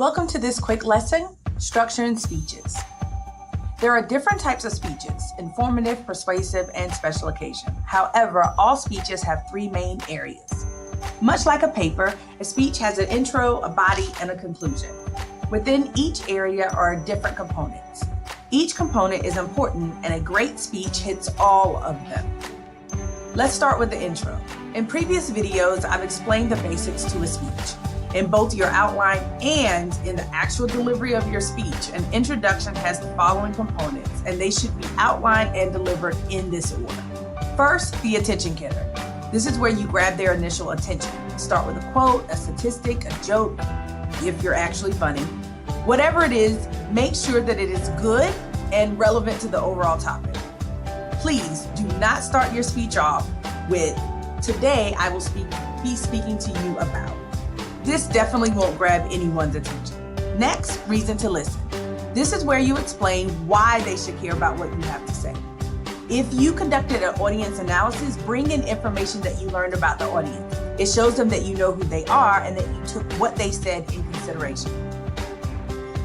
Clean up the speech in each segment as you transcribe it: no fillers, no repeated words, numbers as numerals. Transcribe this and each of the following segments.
Welcome to this quick lesson, Structuring Speeches. There are different types of speeches, informative, persuasive, and special occasion. However, all speeches have three main areas. Much like a paper, a speech has an intro, a body, and a conclusion. Within each area are different components. Each component is important, and a great speech hits all of them. Let's start with the intro. In previous videos, I've explained the basics to a speech. In both your outline and in the actual delivery of your speech, an introduction has the following components, and they should be outlined and delivered in this order. First, the attention getter. This is where you grab their initial attention. Start with a quote, a statistic, a joke, if you're actually funny. Whatever it is, make sure that it is good and relevant to the overall topic. Please do not start your speech off with, "Today I will be speaking to you about." This definitely won't grab anyone's attention. Next, reason to listen. This is where you explain why they should care about what you have to say. If you conducted an audience analysis, bring in information that you learned about the audience. It shows them that you know who they are and that you took what they said in consideration.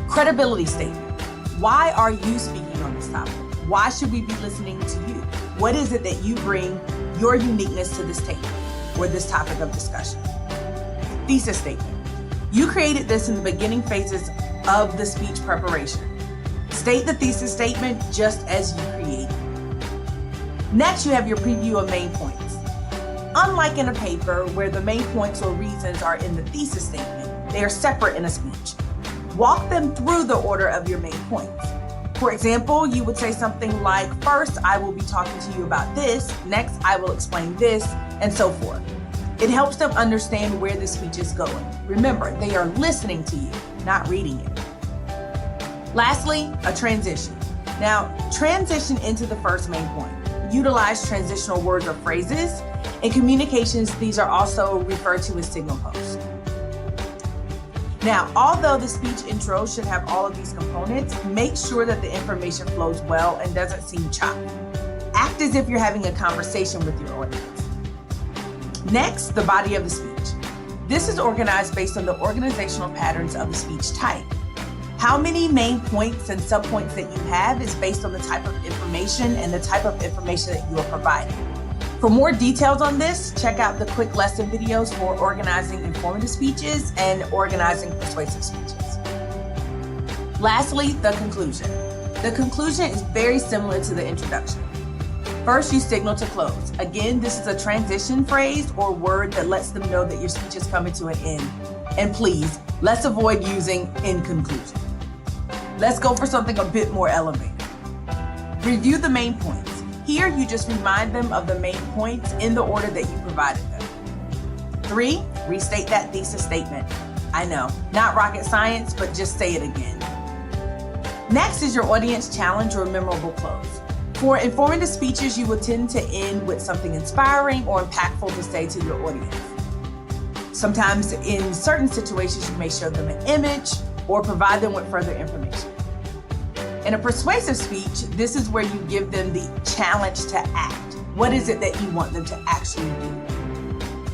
Credibility statement. Why are you speaking on this topic? Why should we be listening to you? What is it that you bring your uniqueness to this table or this topic of discussion? Thesis statement. You created this in the beginning phases of the speech preparation. State the thesis statement just as you create. Next, you have your preview of main points. Unlike in a paper where the main points or reasons are in the thesis statement, they are separate in a speech. Walk them through the order of your main points. For example, you would say something like, "First, I will be talking to you about this. Next, I will explain this," and so forth. It helps them understand where the speech is going. Remember, they are listening to you, not reading it. Lastly, a transition. Now, transition into the first main point. Utilize transitional words or phrases. In communications, these are also referred to as signal posts. Now, although the speech intro should have all of these components, make sure that the information flows well and doesn't seem choppy. Act as if you're having a conversation with your audience. Next, the body of the speech. This is organized based on the organizational patterns of the speech type. How many main points and subpoints that you have is based on the type of information and the type of information that you are providing. For more details on this, check out the quick lesson videos for organizing informative speeches and organizing persuasive speeches. Lastly, the conclusion. The conclusion is very similar to the introduction. First, you signal to close. Again, this is a transition phrase or word that lets them know that your speech is coming to an end. And please, let's avoid using "in conclusion." Let's go for something a bit more elevated. Review the main points. Here, you just remind them of the main points in the order that you provided them. 3, restate that thesis statement. I know, not rocket science, but just say it again. Next is your audience challenge or memorable close. For informative speeches, you will tend to end with something inspiring or impactful to say to your audience. Sometimes in certain situations, you may show them an image or provide them with further information. In a persuasive speech, this is where you give them the challenge to act. What is it that you want them to actually do?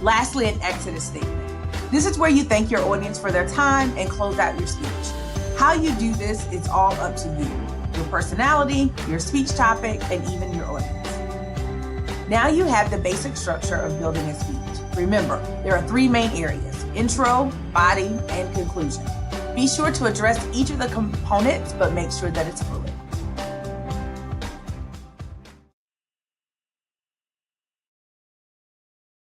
Lastly, an exodus statement. This is where you thank your audience for their time and close out your speech. How you do this is all up to you. Your personality, your speech topic, and even your audience. Now you have the basic structure of building a speech. Remember, there are 3 main areas: intro, body, and conclusion. Be sure to address each of the components, but make sure that it's fluid.